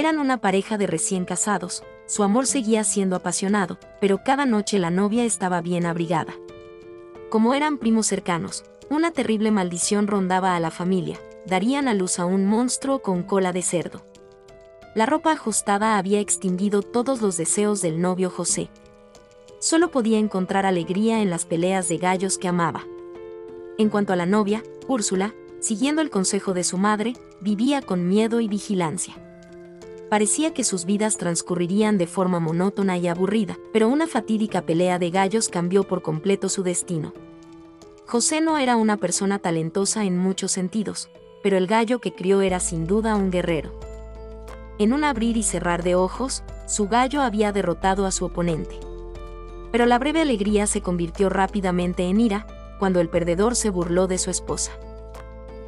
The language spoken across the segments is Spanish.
Eran una pareja de recién casados, su amor seguía siendo apasionado, pero cada noche la novia estaba bien abrigada. Como eran primos cercanos, una terrible maldición rondaba a la familia: darían a luz a un monstruo con cola de cerdo. La ropa ajustada había extinguido todos los deseos del novio José. Solo podía encontrar alegría en las peleas de gallos que amaba. En cuanto a la novia, Úrsula, siguiendo el consejo de su madre, vivía con miedo y vigilancia. Parecía que sus vidas transcurrirían de forma monótona y aburrida, pero una fatídica pelea de gallos cambió por completo su destino. José no era una persona talentosa en muchos sentidos, pero el gallo que crió era sin duda un guerrero. En un abrir y cerrar de ojos, su gallo había derrotado a su oponente. Pero la breve alegría se convirtió rápidamente en ira, cuando el perdedor se burló de su esposa.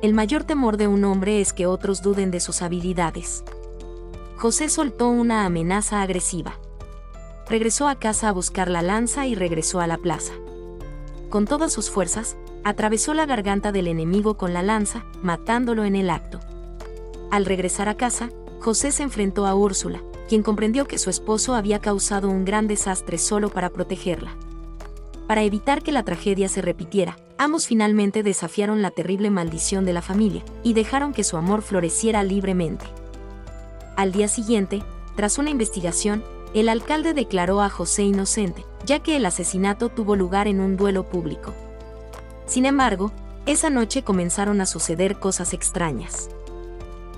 El mayor temor de un hombre es que otros duden de sus habilidades. José soltó una amenaza agresiva. Regresó a casa a buscar la lanza y regresó a la plaza. Con todas sus fuerzas, atravesó la garganta del enemigo con la lanza, matándolo en el acto. Al regresar a casa, José se enfrentó a Úrsula, quien comprendió que su esposo había causado un gran desastre solo para protegerla. Para evitar que la tragedia se repitiera, ambos finalmente desafiaron la terrible maldición de la familia y dejaron que su amor floreciera libremente. Al día siguiente, tras una investigación, el alcalde declaró a José inocente, ya que el asesinato tuvo lugar en un duelo público. Sin embargo, esa noche comenzaron a suceder cosas extrañas.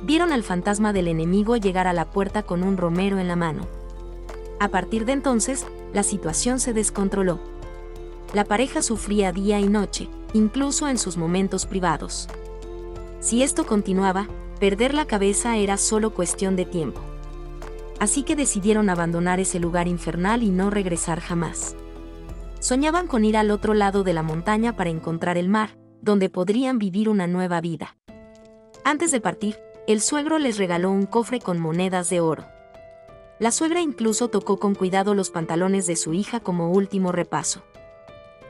Vieron al fantasma del enemigo llegar a la puerta con un romero en la mano. A partir de entonces, la situación se descontroló. La pareja sufría día y noche, incluso en sus momentos privados. Si esto continuaba, perder la cabeza era solo cuestión de tiempo. Así que decidieron abandonar ese lugar infernal y no regresar jamás. Soñaban con ir al otro lado de la montaña para encontrar el mar, donde podrían vivir una nueva vida. Antes de partir, el suegro les regaló un cofre con monedas de oro. La suegra incluso tocó con cuidado los pantalones de su hija como último repaso.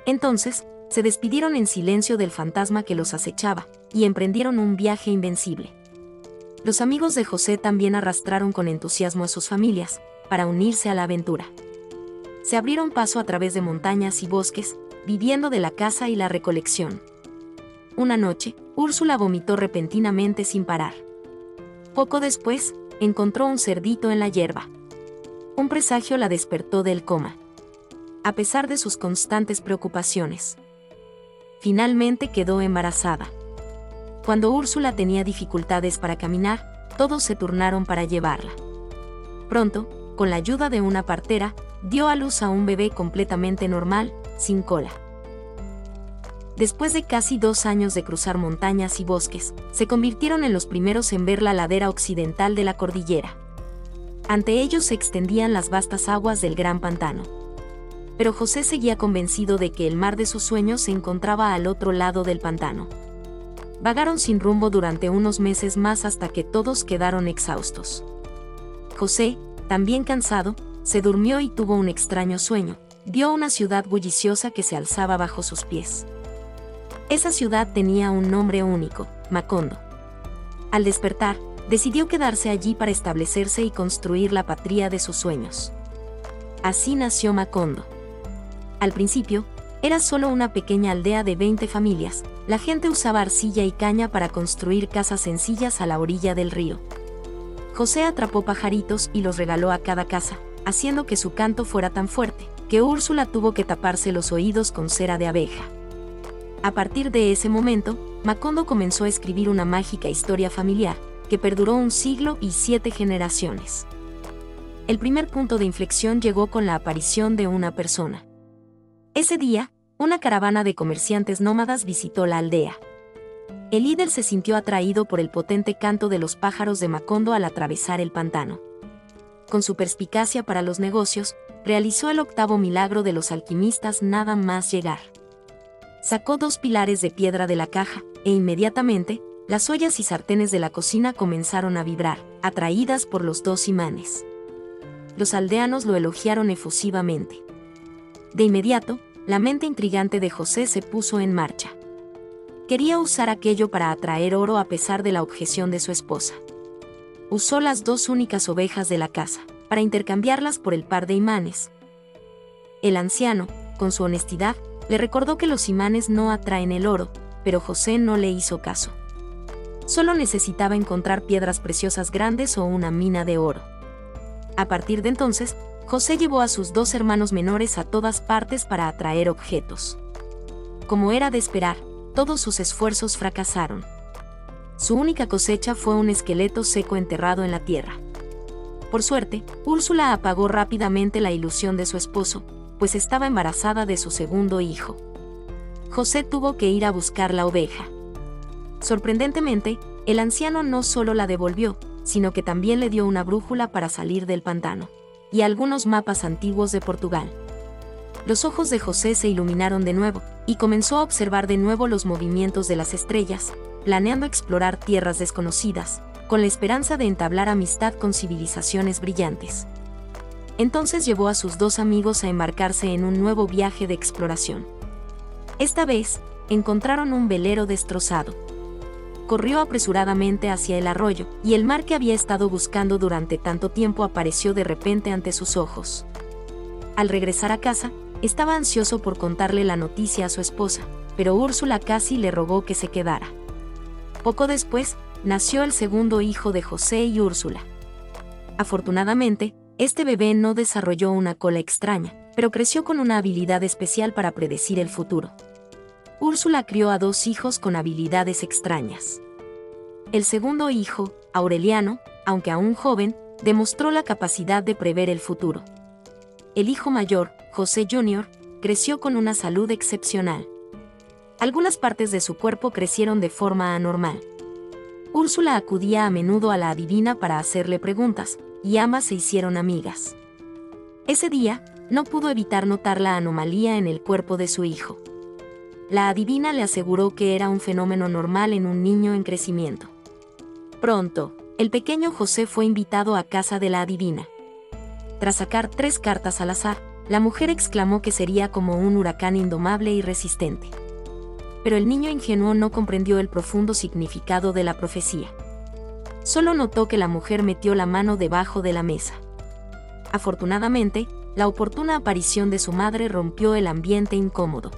Entonces, se despidieron en silencio del fantasma que los acechaba, y emprendieron un viaje invencible. Los amigos de José también arrastraron con entusiasmo a sus familias, para unirse a la aventura. Se abrieron paso a través de montañas y bosques, viviendo de la caza y la recolección. Una noche, Úrsula vomitó repentinamente sin parar. Poco después, encontró un cerdito en la hierba. Un presagio la despertó del coma. A pesar de sus constantes preocupaciones, finalmente quedó embarazada. Cuando Úrsula tenía dificultades para caminar, todos se turnaron para llevarla. Pronto, con la ayuda de una partera, dio a luz a un bebé completamente normal, sin cola. Después de casi 2 años de cruzar montañas y bosques, se convirtieron en los primeros en ver la ladera occidental de la cordillera. Ante ellos se extendían las vastas aguas del gran pantano. Pero José seguía convencido de que el mar de sus sueños se encontraba al otro lado del pantano. Vagaron sin rumbo durante unos meses más hasta que todos quedaron exhaustos. José, también cansado, se durmió y tuvo un extraño sueño. Vio una ciudad bulliciosa que se alzaba bajo sus pies. Esa ciudad tenía un nombre único: Macondo. Al despertar, decidió quedarse allí para establecerse y construir la patria de sus sueños. Así nació Macondo. Al principio, era solo una pequeña aldea de 20 familias. La gente usaba arcilla y caña para construir casas sencillas a la orilla del río. José atrapó pajaritos y los regaló a cada casa, haciendo que su canto fuera tan fuerte, que Úrsula tuvo que taparse los oídos con cera de abeja. A partir de ese momento, Macondo comenzó a escribir una mágica historia familiar, que perduró 1 siglo y 7 generaciones. El primer punto de inflexión llegó con la aparición de una persona. Ese día, una caravana de comerciantes nómadas visitó la aldea. El líder se sintió atraído por el potente canto de los pájaros de Macondo al atravesar el pantano. Con su perspicacia para los negocios, realizó el 8º milagro de los alquimistas nada más llegar. Sacó 2 pilares de piedra de la caja, e inmediatamente, las ollas y sartenes de la cocina comenzaron a vibrar, atraídas por los 2 imanes. Los aldeanos lo elogiaron efusivamente. De inmediato, la mente intrigante de José se puso en marcha. Quería usar aquello para atraer oro a pesar de la objeción de su esposa. usó las 2 únicas ovejas de la casa, para intercambiarlas por el par de imanes. El anciano, con su honestidad, le recordó que los imanes no atraen el oro, pero José no le hizo caso. Solo necesitaba encontrar piedras preciosas grandes o una mina de oro. A partir de entonces, José llevó a sus 2 hermanos menores a todas partes para atraer objetos. Como era de esperar, todos sus esfuerzos fracasaron. Su única cosecha fue un esqueleto seco enterrado en la tierra. Por suerte, Úrsula apagó rápidamente la ilusión de su esposo, pues estaba embarazada de su segundo hijo. José tuvo que ir a buscar la oveja. Sorprendentemente, el anciano no solo la devolvió, sino que también le dio una brújula para salir del pantano, y algunos mapas antiguos de Portugal. Los ojos de José se iluminaron de nuevo, y comenzó a observar de nuevo los movimientos de las estrellas, planeando explorar tierras desconocidas, con la esperanza de entablar amistad con civilizaciones brillantes. Entonces llevó a sus 2 amigos a embarcarse en un nuevo viaje de exploración. Esta vez, encontraron un velero destrozado. Corrió apresuradamente hacia el arroyo, y el mar que había estado buscando durante tanto tiempo apareció de repente ante sus ojos. Al regresar a casa, estaba ansioso por contarle la noticia a su esposa, pero Úrsula casi le rogó que se quedara. Poco después, nació el segundo hijo de José y Úrsula. Afortunadamente, este bebé no desarrolló una cola extraña, pero creció con una habilidad especial para predecir el futuro. Úrsula crió a 2 hijos con habilidades extrañas. El segundo hijo, Aureliano, aunque aún joven, demostró la capacidad de prever el futuro. El hijo mayor, José Jr., creció con una salud excepcional. Algunas partes de su cuerpo crecieron de forma anormal. Úrsula acudía a menudo a la adivina para hacerle preguntas, y ambas se hicieron amigas. Ese día, no pudo evitar notar la anomalía en el cuerpo de su hijo. La adivina le aseguró que era un fenómeno normal en un niño en crecimiento. Pronto, el pequeño José fue invitado a casa de la adivina. Tras sacar 3 cartas al azar, la mujer exclamó que sería como un huracán indomable y resistente. Pero el niño ingenuo no comprendió el profundo significado de la profecía. Solo notó que la mujer metió la mano debajo de la mesa. Afortunadamente, la oportuna aparición de su madre rompió el ambiente incómodo.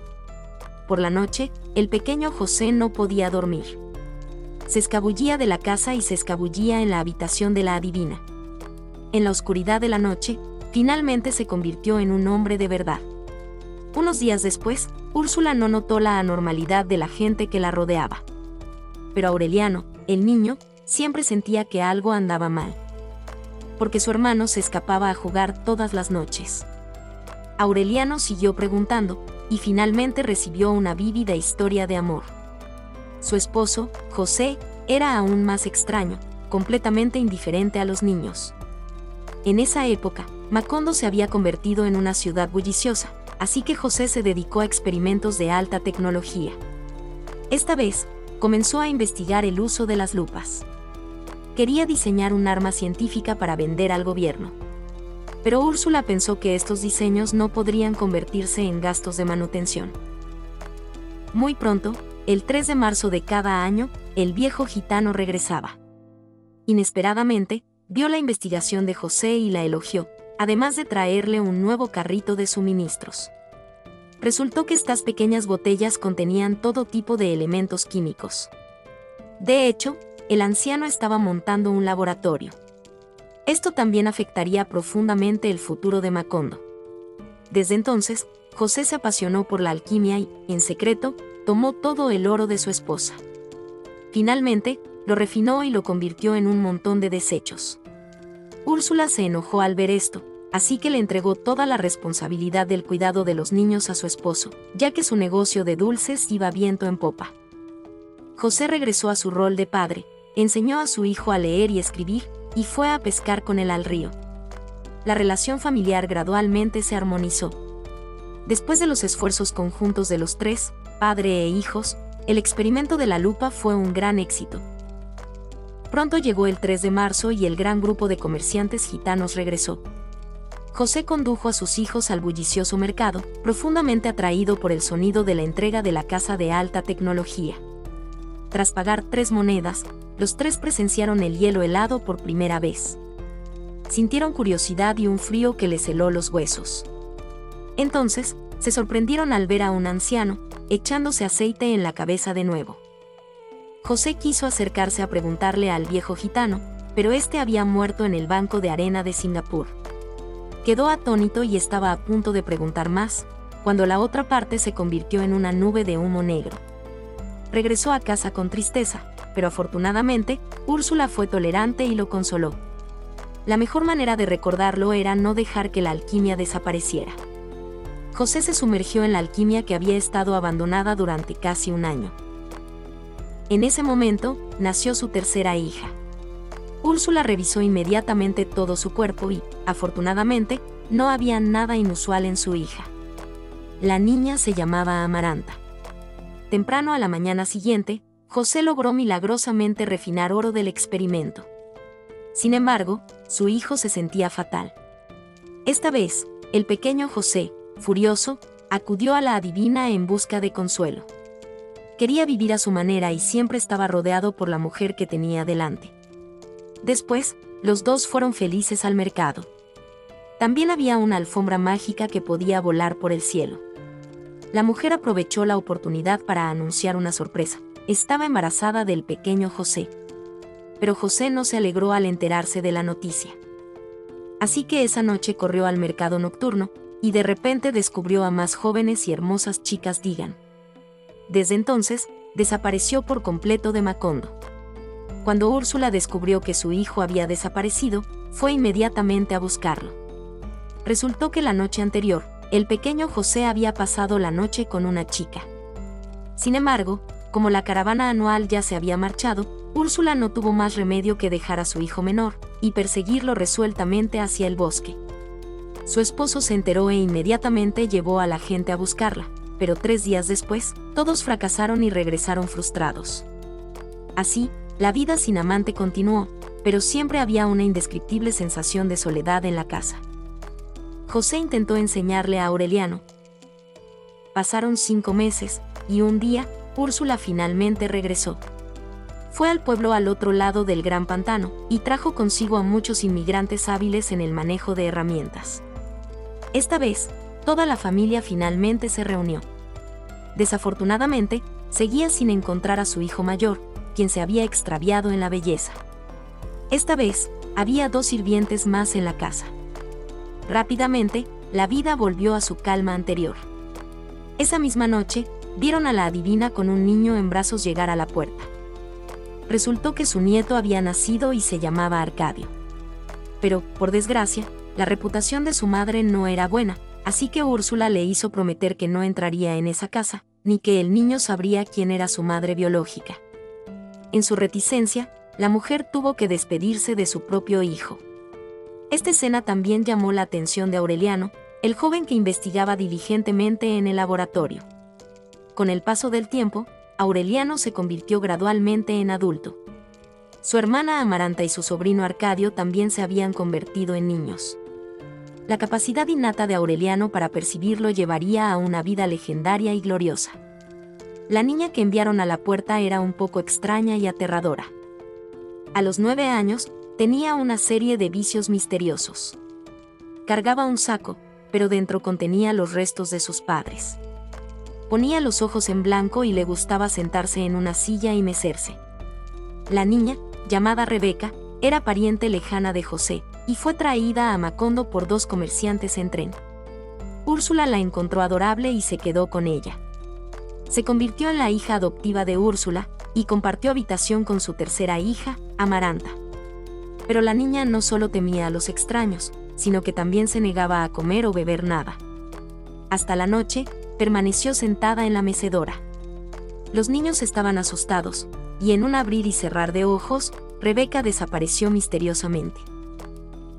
Por la noche, el pequeño José no podía dormir. Se escabullía de la casa y se escabullía en la habitación de la adivina. En la oscuridad de la noche, finalmente se convirtió en un hombre de verdad. Unos días después, Úrsula no notó la anormalidad de la gente que la rodeaba. Pero Aureliano, el niño, siempre sentía que algo andaba mal. Porque su hermano se escapaba a jugar todas las noches. Aureliano siguió preguntando, y finalmente recibió una vívida historia de amor. Su esposo, José, era aún más extraño, completamente indiferente a los niños. En esa época, Macondo se había convertido en una ciudad bulliciosa, así que José se dedicó a experimentos de alta tecnología. Esta vez, comenzó a investigar el uso de las lupas. Quería diseñar un arma científica para vender al gobierno. Pero Úrsula pensó que estos diseños no podrían convertirse en gastos de manutención. Muy pronto, el 3 de marzo de cada año, el viejo gitano regresaba. Inesperadamente, vio la investigación de José y la elogió, además de traerle un nuevo carrito de suministros. Resultó que estas pequeñas botellas contenían todo tipo de elementos químicos. De hecho, el anciano estaba montando un laboratorio. Esto también afectaría profundamente el futuro de Macondo. Desde entonces, José se apasionó por la alquimia y, en secreto, tomó todo el oro de su esposa. Finalmente, lo refinó y lo convirtió en un montón de desechos. Úrsula se enojó al ver esto, así que le entregó toda la responsabilidad del cuidado de los niños a su esposo, ya que su negocio de dulces iba viento en popa. José regresó a su rol de padre, enseñó a su hijo a leer y escribir, y fue a pescar con él al río. La relación familiar gradualmente se armonizó. Después de los esfuerzos conjuntos de los 3, padre e hijos, el experimento de la lupa fue un gran éxito. Pronto llegó el 3 de marzo y el gran grupo de comerciantes gitanos regresó. José condujo a sus hijos al bullicioso mercado, profundamente atraído por el sonido de la entrega de la casa de alta tecnología. tras pagar 3 monedas, los 3 presenciaron el hielo helado por primera vez. Sintieron curiosidad y un frío que les heló los huesos. Entonces, se sorprendieron al ver a un anciano, echándose aceite en la cabeza de nuevo. José quiso acercarse a preguntarle al viejo gitano, pero este había muerto en el banco de arena de Singapur. Quedó atónito y estaba a punto de preguntar más, cuando la otra parte se convirtió en una nube de humo negro. Regresó a casa con tristeza, pero afortunadamente, Úrsula fue tolerante y lo consoló. La mejor manera de recordarlo era no dejar que la alquimia desapareciera. José se sumergió en la alquimia que había estado abandonada durante casi un año. En ese momento, nació su tercera hija. Úrsula revisó inmediatamente todo su cuerpo y, afortunadamente, no había nada inusual en su hija. La niña se llamaba Amaranta. Temprano a la mañana siguiente, José logró milagrosamente refinar oro del experimento. Sin embargo, su hijo se sentía fatal. Esta vez, el pequeño José, furioso, acudió a la adivina en busca de consuelo. Quería vivir a su manera y siempre estaba rodeado por la mujer que tenía delante. Después, los dos fueron felices al mercado. También había una alfombra mágica que podía volar por el cielo. La mujer aprovechó la oportunidad para anunciar una sorpresa. Estaba embarazada del pequeño José. Pero José no se alegró al enterarse de la noticia. Así que esa noche corrió al mercado nocturno, y de repente descubrió a más jóvenes y hermosas chicas Digan. Desde entonces, desapareció por completo de Macondo. Cuando Úrsula descubrió que su hijo había desaparecido, fue inmediatamente a buscarlo. Resultó que la noche anterior, el pequeño José había pasado la noche con una chica. Sin embargo, como la caravana anual ya se había marchado, Úrsula no tuvo más remedio que dejar a su hijo menor y perseguirlo resueltamente hacia el bosque. Su esposo se enteró e inmediatamente llevó a la gente a buscarla, pero 3 días después, todos fracasaron y regresaron frustrados. Así, la vida sin amante continuó, pero siempre había una indescriptible sensación de soledad en la casa. José intentó enseñarle a Aureliano. Pasaron 5 meses, y un día, Úrsula finalmente regresó. Fue al pueblo al otro lado del gran pantano, y trajo consigo a muchos inmigrantes hábiles en el manejo de herramientas. Esta vez, toda la familia finalmente se reunió. Desafortunadamente, seguía sin encontrar a su hijo mayor, quien se había extraviado en la belleza. Esta vez, había 2 sirvientes más en la casa. Rápidamente, la vida volvió a su calma anterior. Esa misma noche, vieron a la adivina con un niño en brazos llegar a la puerta. Resultó que su nieto había nacido y se llamaba Arcadio. Pero, por desgracia, la reputación de su madre no era buena, así que Úrsula le hizo prometer que no entraría en esa casa, ni que el niño sabría quién era su madre biológica. En su reticencia, la mujer tuvo que despedirse de su propio hijo. Esta escena también llamó la atención de Aureliano, el joven que investigaba diligentemente en el laboratorio. Con el paso del tiempo, Aureliano se convirtió gradualmente en adulto. Su hermana Amaranta y su sobrino Arcadio también se habían convertido en niños. La capacidad innata de Aureliano para percibirlo llevaría a una vida legendaria y gloriosa. La niña que enviaron a la puerta era un poco extraña y aterradora. A los 9 años, tenía una serie de vicios misteriosos. Cargaba un saco, pero dentro contenía los restos de sus padres. Ponía los ojos en blanco y le gustaba sentarse en una silla y mecerse. La niña, llamada Rebeca, era pariente lejana de José, y fue traída a Macondo por 2 comerciantes en tren. Úrsula la encontró adorable y se quedó con ella. Se convirtió en la hija adoptiva de Úrsula, y compartió habitación con su tercera hija, Amaranta. Pero la niña no solo temía a los extraños, sino que también se negaba a comer o beber nada. Hasta la noche, permaneció sentada en la mecedora. Los niños estaban asustados, y en un abrir y cerrar de ojos, Rebeca desapareció misteriosamente.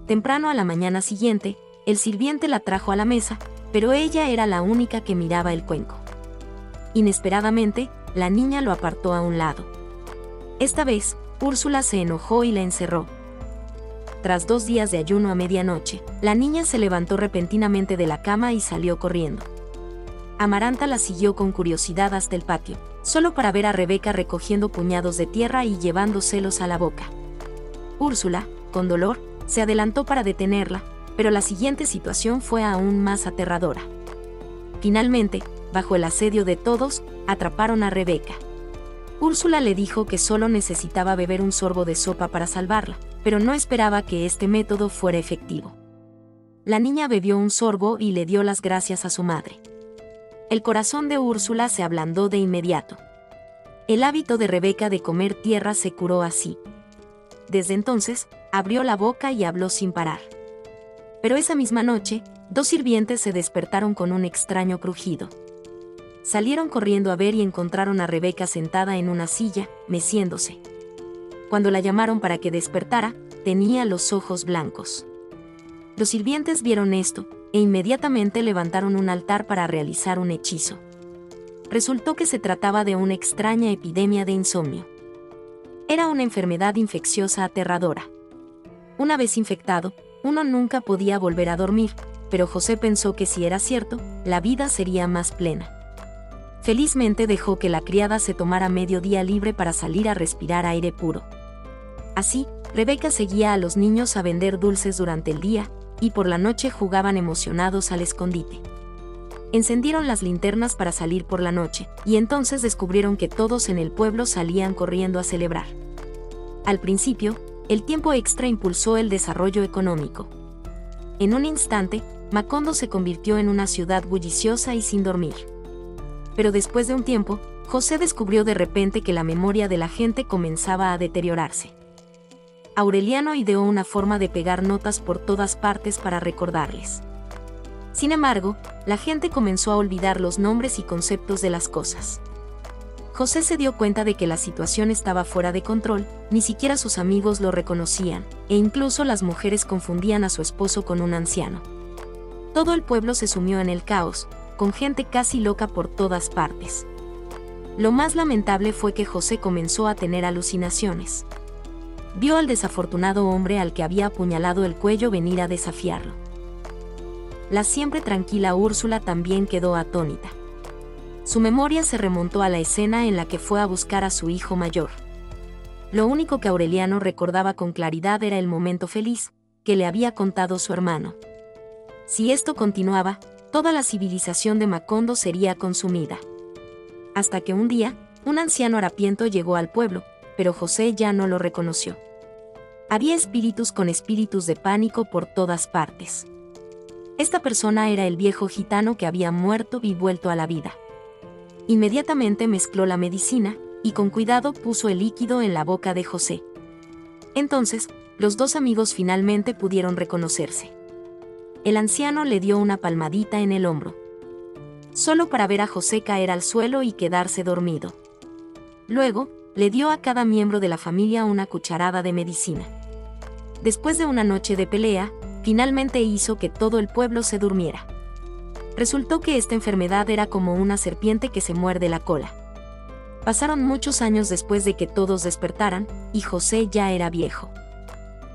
Temprano a la mañana siguiente, el sirviente la trajo a la mesa, pero ella era la única que miraba el cuenco. Inesperadamente, la niña lo apartó a un lado. Esta vez, Úrsula se enojó y la encerró. Tras 2 días de ayuno a medianoche, la niña se levantó repentinamente de la cama y salió corriendo. Amaranta la siguió con curiosidad hasta el patio, solo para ver a Rebeca recogiendo puñados de tierra y llevándoselos a la boca. Úrsula, con dolor, se adelantó para detenerla, pero la siguiente situación fue aún más aterradora. Finalmente, bajo el asedio de todos, atraparon a Rebeca. Úrsula le dijo que solo necesitaba beber un sorbo de sopa para salvarla, pero no esperaba que este método fuera efectivo. La niña bebió un sorbo y le dio las gracias a su madre. El corazón de Úrsula se ablandó de inmediato. El hábito de Rebeca de comer tierra se curó así. Desde entonces, abrió la boca y habló sin parar. Pero esa misma noche, 2 sirvientes se despertaron con un extraño crujido. Salieron corriendo a ver y encontraron a Rebeca sentada en una silla, meciéndose. Cuando la llamaron para que despertara, tenía los ojos blancos. Los sirvientes vieron esto, e inmediatamente levantaron un altar para realizar un hechizo. Resultó que se trataba de una extraña epidemia de insomnio. Era una enfermedad infecciosa aterradora. Una vez infectado, uno nunca podía volver a dormir, pero José pensó que si era cierto, la vida sería más plena. Felizmente dejó que la criada se tomara medio día libre para salir a respirar aire puro. Así, Rebeca seguía a los niños a vender dulces durante el día, y por la noche jugaban emocionados al escondite. Encendieron las linternas para salir por la noche, y entonces descubrieron que todos en el pueblo salían corriendo a celebrar. Al principio, el tiempo extra impulsó el desarrollo económico. En un instante, Macondo se convirtió en una ciudad bulliciosa y sin dormir. Pero después de un tiempo, José descubrió de repente que la memoria de la gente comenzaba a deteriorarse. Aureliano ideó una forma de pegar notas por todas partes para recordarles. Sin embargo, la gente comenzó a olvidar los nombres y conceptos de las cosas. José se dio cuenta de que la situación estaba fuera de control, ni siquiera sus amigos lo reconocían, e incluso las mujeres confundían a su esposo con un anciano. Todo el pueblo se sumió en el caos, con gente casi loca por todas partes. Lo más lamentable fue que José comenzó a tener alucinaciones. Vio al desafortunado hombre al que había apuñalado el cuello venir a desafiarlo. La siempre tranquila Úrsula también quedó atónita. Su memoria se remontó a la escena en la que fue a buscar a su hijo mayor. Lo único que Aureliano recordaba con claridad era el momento feliz que le había contado su hermano. Si esto continuaba, toda la civilización de Macondo sería consumida. Hasta que un día, un anciano harapiento llegó al pueblo, pero José ya no lo reconoció. Había espíritus con espíritus de pánico por todas partes. Esta persona era el viejo gitano que había muerto y vuelto a la vida. Inmediatamente mezcló la medicina, y con cuidado puso el líquido en la boca de José. Entonces, los 2 amigos finalmente pudieron reconocerse. El anciano le dio una palmadita en el hombro, solo para ver a José caer al suelo y quedarse dormido. Luego, le dio a cada miembro de la familia una cucharada de medicina. Después de una noche de pelea, finalmente hizo que todo el pueblo se durmiera. Resultó que esta enfermedad era como una serpiente que se muerde la cola. Pasaron muchos años después de que todos despertaran, y José ya era viejo.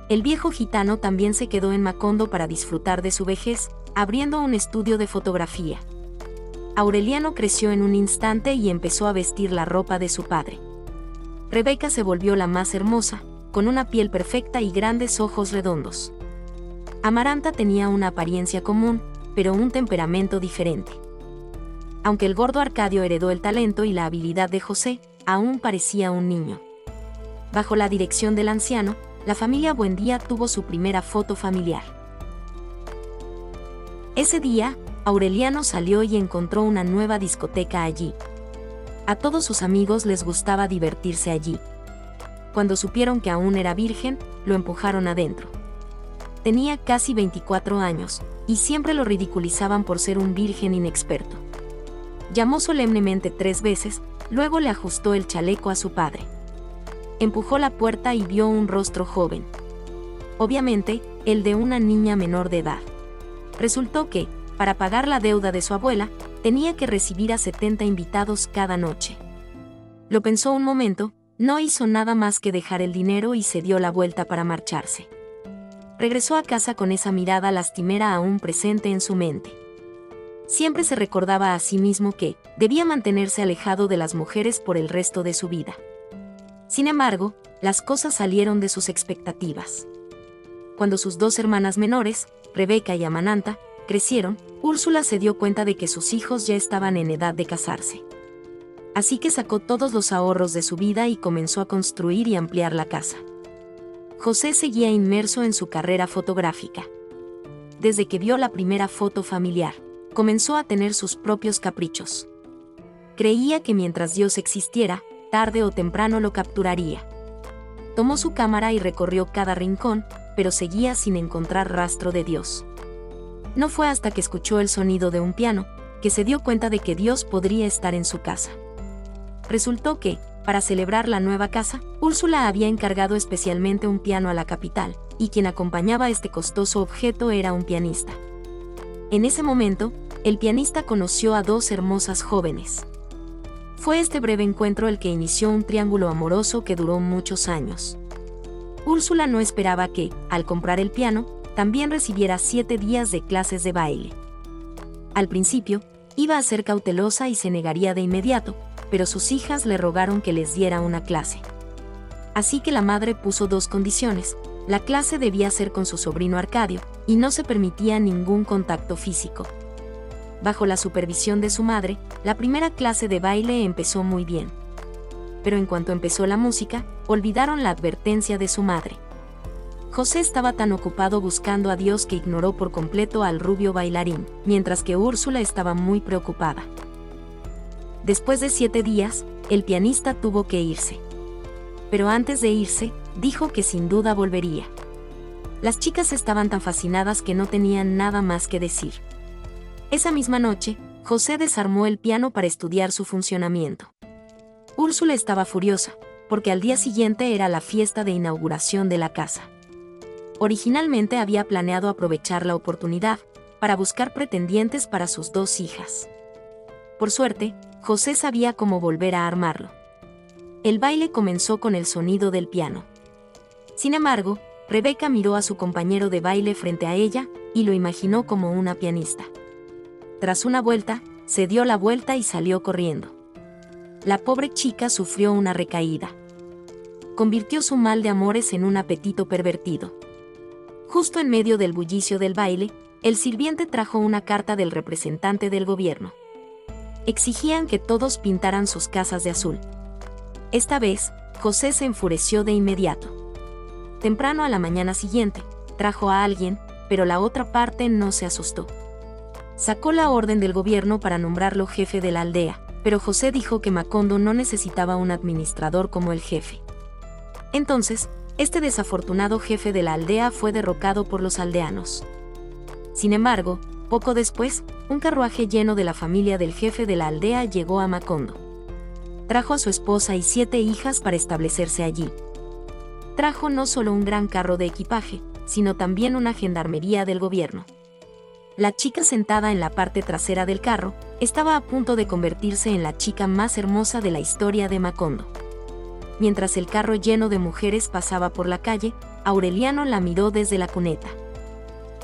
El viejo gitano también se quedó en Macondo para disfrutar de su vejez, abriendo un estudio de fotografía. Aureliano creció en un instante y empezó a vestir la ropa de su padre. Rebeca se volvió la más hermosa, con una piel perfecta y grandes ojos redondos. Amaranta tenía una apariencia común, pero un temperamento diferente. Aunque el gordo Arcadio heredó el talento y la habilidad de José, aún parecía un niño. Bajo la dirección del anciano, la familia Buendía tuvo su primera foto familiar. Ese día, Aureliano salió y encontró una nueva discoteca allí. A todos sus amigos les gustaba divertirse allí. Cuando supieron que aún era virgen, lo empujaron adentro. Tenía casi 24 años, y siempre lo ridiculizaban por ser un virgen inexperto. Llamó solemnemente 3 veces, luego le ajustó el chaleco a su padre. Empujó la puerta y vio un rostro joven. Obviamente, el de una niña menor de edad. Resultó que, para pagar la deuda de su abuela, tenía que recibir a 70 invitados cada noche. Lo pensó un momento, no hizo nada más que dejar el dinero y se dio la vuelta para marcharse. Regresó a casa con esa mirada lastimera aún presente en su mente. Siempre se recordaba a sí mismo que debía mantenerse alejado de las mujeres por el resto de su vida. Sin embargo, las cosas salieron de sus expectativas. Cuando sus dos hermanas menores, Rebeca y Amananta, crecieron, Úrsula se dio cuenta de que sus hijos ya estaban en edad de casarse. Así que sacó todos los ahorros de su vida y comenzó a construir y ampliar la casa. José seguía inmerso en su carrera fotográfica. Desde que vio la primera foto familiar, comenzó a tener sus propios caprichos. Creía que mientras Dios existiera, tarde o temprano lo capturaría. Tomó su cámara y recorrió cada rincón, pero seguía sin encontrar rastro de Dios. No fue hasta que escuchó el sonido de un piano, que se dio cuenta de que Dios podría estar en su casa. Resultó que, para celebrar la nueva casa, Úrsula había encargado especialmente un piano a la capital, y quien acompañaba este costoso objeto era un pianista. En ese momento, el pianista conoció a dos hermosas jóvenes. Fue este breve encuentro el que inició un triángulo amoroso que duró muchos años. Úrsula no esperaba que, al comprar el piano, también recibiera 7 días de clases de baile. Al principio, iba a ser cautelosa y se negaría de inmediato, pero sus hijas le rogaron que les diera una clase. Así que la madre puso 2 condiciones: la clase debía ser con su sobrino Arcadio, y no se permitía ningún contacto físico. Bajo la supervisión de su madre, la primera clase de baile empezó muy bien. Pero en cuanto empezó la música, olvidaron la advertencia de su madre. José estaba tan ocupado buscando a Dios que ignoró por completo al rubio bailarín, mientras que Úrsula estaba muy preocupada. Después de 7 días, el pianista tuvo que irse. Pero antes de irse, dijo que sin duda volvería. Las chicas estaban tan fascinadas que no tenían nada más que decir. Esa misma noche, José desarmó el piano para estudiar su funcionamiento. Úrsula estaba furiosa, porque al día siguiente era la fiesta de inauguración de la casa. Originalmente había planeado aprovechar la oportunidad para buscar pretendientes para sus 2 hijas. Por suerte, José sabía cómo volver a armarlo. El baile comenzó con el sonido del piano. Sin embargo, Rebeca miró a su compañero de baile frente a ella y lo imaginó como una pianista. Tras una vuelta, se dio la vuelta y salió corriendo. La pobre chica sufrió una recaída. Convirtió su mal de amores en un apetito pervertido. Justo en medio del bullicio del baile, el sirviente trajo una carta del representante del gobierno. Exigían que todos pintaran sus casas de azul. Esta vez, José se enfureció de inmediato. Temprano a la mañana siguiente, trajo a alguien, pero la otra parte no se asustó. Sacó la orden del gobierno para nombrarlo jefe de la aldea, pero José dijo que Macondo no necesitaba un administrador como el jefe. Entonces, este desafortunado jefe de la aldea fue derrocado por los aldeanos. Sin embargo, poco después, un carruaje lleno de la familia del jefe de la aldea llegó a Macondo. Trajo a su esposa y 7 hijas para establecerse allí. Trajo no solo un gran carro de equipaje, sino también una gendarmería del gobierno. La chica sentada en la parte trasera del carro estaba a punto de convertirse en la chica más hermosa de la historia de Macondo. Mientras el carro lleno de mujeres pasaba por la calle, Aureliano la miró desde la cuneta.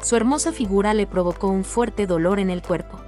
Su hermosa figura le provocó un fuerte dolor en el cuerpo.